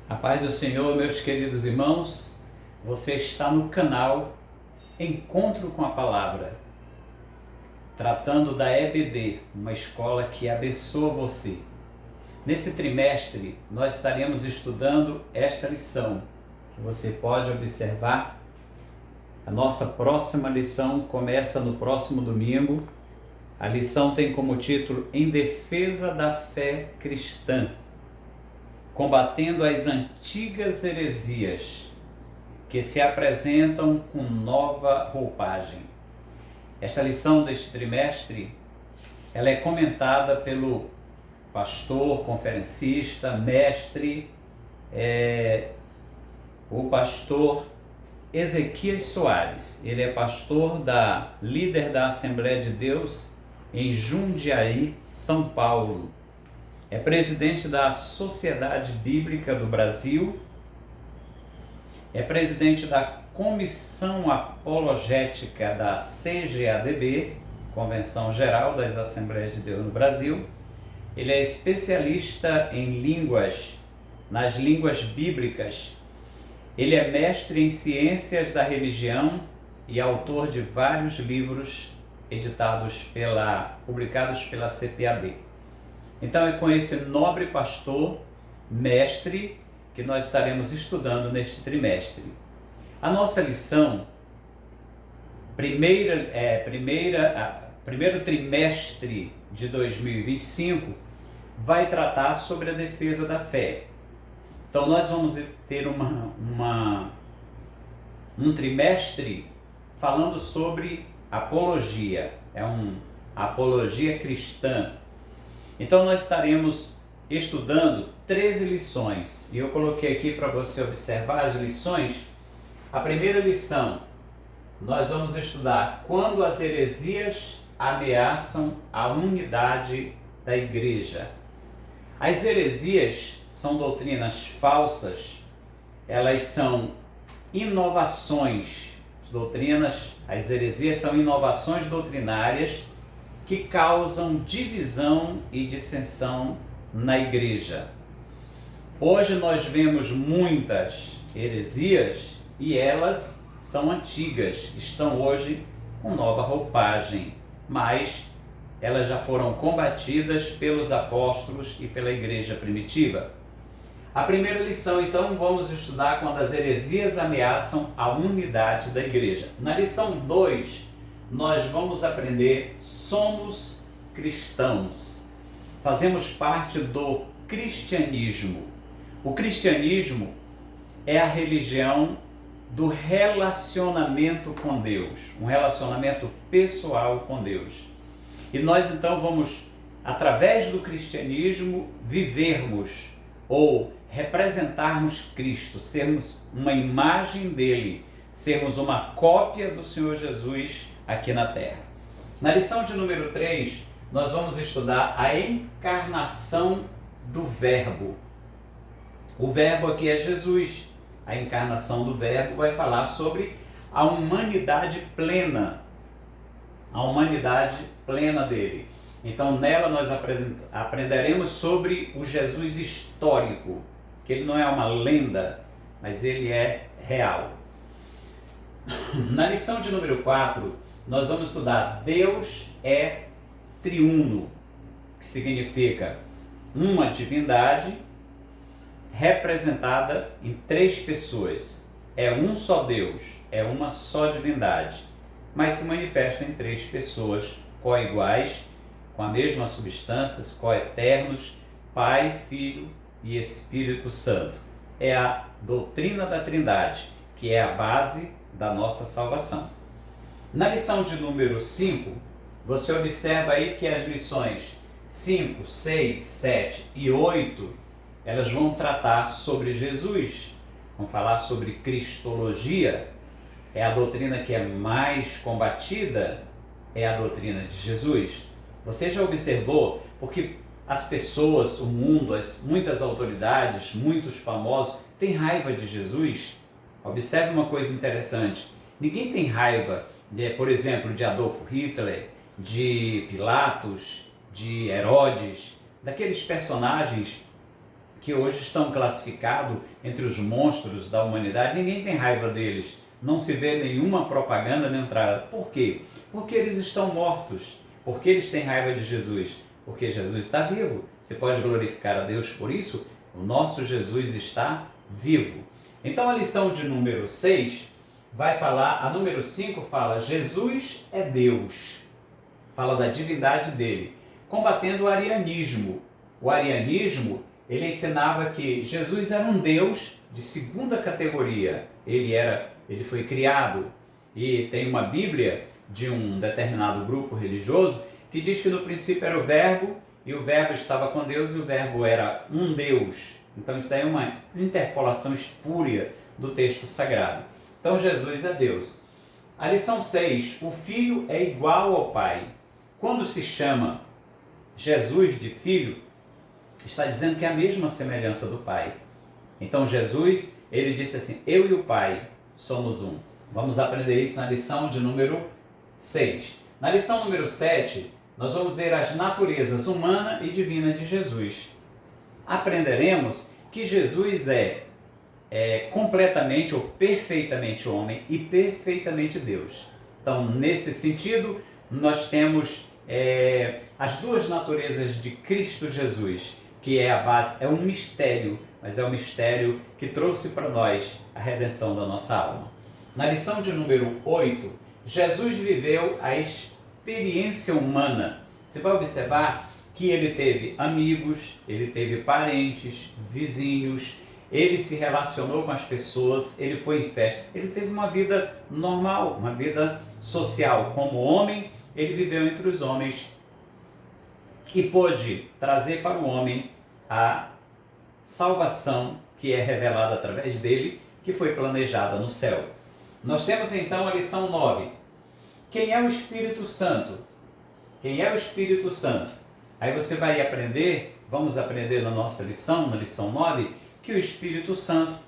A paz do Senhor, meus queridos irmãos, você está no canal Encontro com a Palavra, tratando da EBD, uma escola que abençoa você. Nesse trimestre, nós estaremos estudando esta lição, que você pode observar. A nossa próxima lição começa no próximo domingo. A lição tem como título Em Defesa da Fé Cristã, combatendo as antigas heresias que se apresentam com nova roupagem. Esta lição deste trimestre, ela é comentada pelo pastor, conferencista, mestre, o pastor Ezequias Soares. Ele é pastor líder da Assembleia de Deus em Jundiaí, São Paulo. É presidente da Sociedade Bíblica do Brasil, é presidente da Comissão Apologética da CGADB, Convenção Geral das Assembleias de Deus no Brasil. Ele é especialista em nas línguas bíblicas. Ele é mestre em ciências da religião e autor de vários livros publicados pela CPAD. Então é com esse nobre pastor, mestre, que nós estaremos estudando neste trimestre. A nossa lição, primeiro trimestre de 2025, vai tratar sobre a defesa da fé. Então nós vamos ter um trimestre falando sobre apologia, apologia cristã. Então nós estaremos estudando 13 lições, e eu coloquei aqui para você observar as lições. A primeira lição, nós vamos estudar quando as heresias ameaçam a unidade da igreja. As heresias são doutrinas falsas, elas são inovações, as heresias são inovações doutrinárias que causam divisão e dissensão na igreja. Hoje nós vemos muitas heresias e elas são antigas, estão hoje com nova roupagem, mas elas já foram combatidas pelos apóstolos e pela igreja primitiva. A primeira lição, então, vamos estudar quando as heresias ameaçam a unidade da igreja. Na lição 2, nós vamos aprender: somos cristãos, fazemos parte do cristianismo. O cristianismo é a religião do relacionamento com Deus, um relacionamento pessoal com Deus. E nós então vamos, através do cristianismo, vivermos ou representarmos Cristo, sermos uma imagem dele, sermos uma cópia do Senhor Jesus aqui na Terra. Na lição de número 3, nós vamos estudar a encarnação do Verbo. O Verbo aqui é Jesus. A encarnação do Verbo vai falar sobre a humanidade plena dele. Então nela nós aprenderemos sobre o Jesus histórico, que ele não é uma lenda, mas ele é real. Na lição de número 4, nós vamos estudar Deus é triuno, que significa uma divindade representada em 3 pessoas. É um só Deus, é uma só divindade, mas se manifesta em 3 pessoas coiguais, com a mesma substância, coeternos, Pai, Filho e Espírito Santo. É a doutrina da Trindade, que é a base da nossa salvação. Na lição de número 5, você observa aí que as lições 5, 6, 7 e 8, elas vão tratar sobre Jesus, vão falar sobre cristologia. É a doutrina que é mais combatida, é a doutrina de Jesus. Você já observou? Porque as pessoas, o mundo, muitas autoridades, muitos famosos têm raiva de Jesus. Observe uma coisa interessante: ninguém tem raiva, por exemplo, de Adolf Hitler, de Pilatos, de Herodes, daqueles personagens que hoje estão classificados entre os monstros da humanidade, ninguém tem raiva deles. Não se vê nenhuma propaganda, nem entrada. Por quê? Porque eles estão mortos. Porque eles têm raiva de Jesus? Porque Jesus está vivo. Você pode glorificar a Deus por isso? O nosso Jesus está vivo. Então a lição de número 6 vai falar, a número 5 fala, Jesus é Deus. Fala da divindade dele, combatendo o arianismo. O arianismo, ele ensinava que Jesus era um Deus de segunda categoria. Ele foi criado, e tem uma Bíblia de um determinado grupo religioso que diz que no princípio era o Verbo, e o Verbo estava com Deus, e o Verbo era um Deus. Então isso daí é uma interpolação espúria do texto sagrado. Então Jesus é Deus. A lição 6, o Filho é igual ao Pai. Quando se chama Jesus de Filho, está dizendo que é a mesma semelhança do Pai. Então Jesus, ele disse assim, eu e o Pai somos um. Vamos aprender isso na lição de número 6. Na lição número 7, nós vamos ver as naturezas humana e divina de Jesus. Aprenderemos que Jesus é completamente ou perfeitamente homem e perfeitamente Deus. Então, nesse sentido, nós temos as duas naturezas de Cristo Jesus, que é a base, é um mistério, mas é um mistério que trouxe para nós a redenção da nossa alma. Na lição de número 8, Jesus viveu a experiência humana. Você vai observar que ele teve amigos, ele teve parentes, vizinhos, ele se relacionou com as pessoas, ele foi em festa, ele teve uma vida normal, uma vida social. Como homem, ele viveu entre os homens e pôde trazer para o homem a salvação que é revelada através dele, que foi planejada no céu. Nós temos então a lição 9. Quem é o Espírito Santo? Quem é o Espírito Santo? Aí você vai aprender, vamos aprender na nossa lição, na lição 9, que o Espírito Santo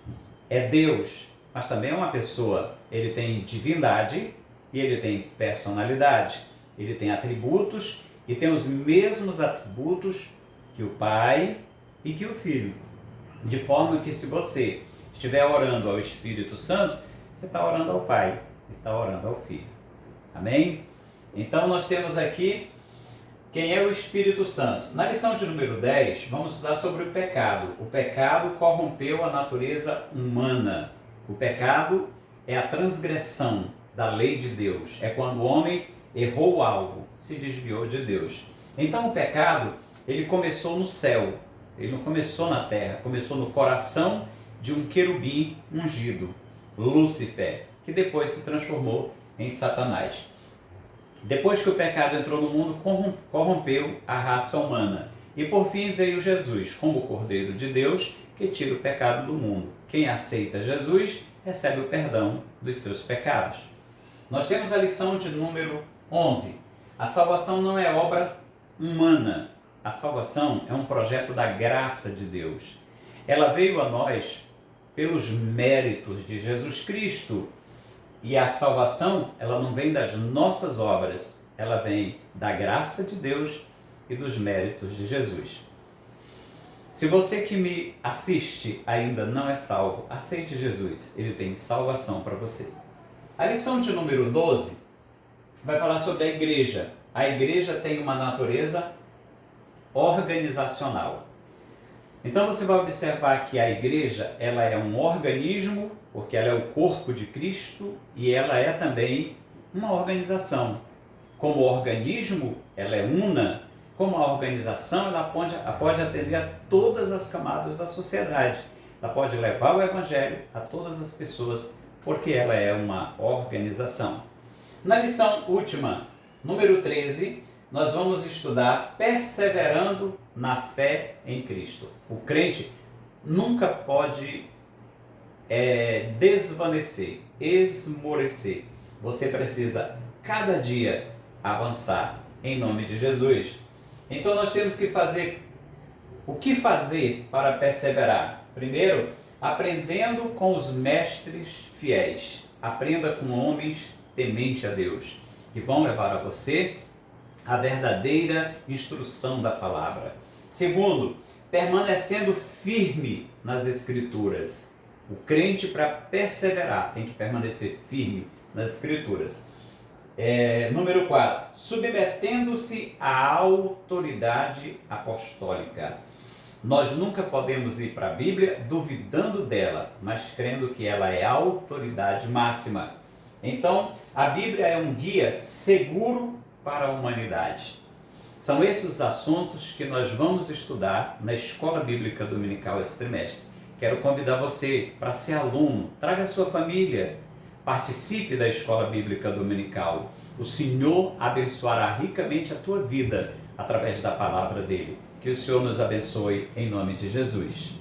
é Deus, mas também é uma pessoa. Ele tem divindade e ele tem personalidade. Ele tem atributos e tem os mesmos atributos que o Pai e que o Filho. De forma que se você estiver orando ao Espírito Santo, você está orando ao Pai e está orando ao Filho. Amém? Então nós temos aqui quem é o Espírito Santo. Na lição de número 10, vamos estudar sobre o pecado. O pecado corrompeu a natureza humana. O pecado é a transgressão da lei de Deus. É quando o homem errou o alvo, se desviou de Deus. Então o pecado, ele começou no céu. Ele não começou na terra, começou no coração de um querubim ungido, Lúcifer, que depois se transformou em Satanás. Depois que o pecado entrou no mundo, corrompeu a raça humana. E por fim veio Jesus, como o Cordeiro de Deus, que tira o pecado do mundo. Quem aceita Jesus, recebe o perdão dos seus pecados. Nós temos a lição de número 11. A salvação não é obra humana. A salvação é um projeto da graça de Deus. Ela veio a nós pelos méritos de Jesus Cristo. E a salvação, ela não vem das nossas obras, ela vem da graça de Deus e dos méritos de Jesus. Se você que me assiste ainda não é salvo, aceite Jesus, ele tem salvação para você. A lição de número 12 vai falar sobre a igreja. A igreja tem uma natureza organizacional. Então você vai observar que a igreja, ela é um organismo, porque ela é o corpo de Cristo e ela é também uma organização. Como organismo, ela é una. Como a organização, ela pode atender a todas as camadas da sociedade. Ela pode levar o evangelho a todas as pessoas, porque ela é uma organização. Na lição última, número 13, nós vamos estudar perseverando na fé em Cristo. O crente nunca pode desvanecer, esmorecer. Você precisa cada dia avançar em nome de Jesus. Então nós temos que fazer o que fazer para perseverar. Primeiro, aprendendo com os mestres fiéis. Aprenda com homens temente a Deus, que vão levar a você a verdadeira instrução da palavra. Segundo, permanecendo firme nas Escrituras. O crente, para perseverar, tem que permanecer firme nas Escrituras. Número 4, submetendo-se à autoridade apostólica. Nós nunca podemos ir para a Bíblia duvidando dela, mas crendo que ela é a autoridade máxima. Então, a Bíblia é um guia seguro para a humanidade. São esses os assuntos que nós vamos estudar na Escola Bíblica Dominical esse trimestre. Quero convidar você para ser aluno, traga a sua família, participe da Escola Bíblica Dominical. O Senhor abençoará ricamente a tua vida através da palavra dele. Que o Senhor nos abençoe em nome de Jesus.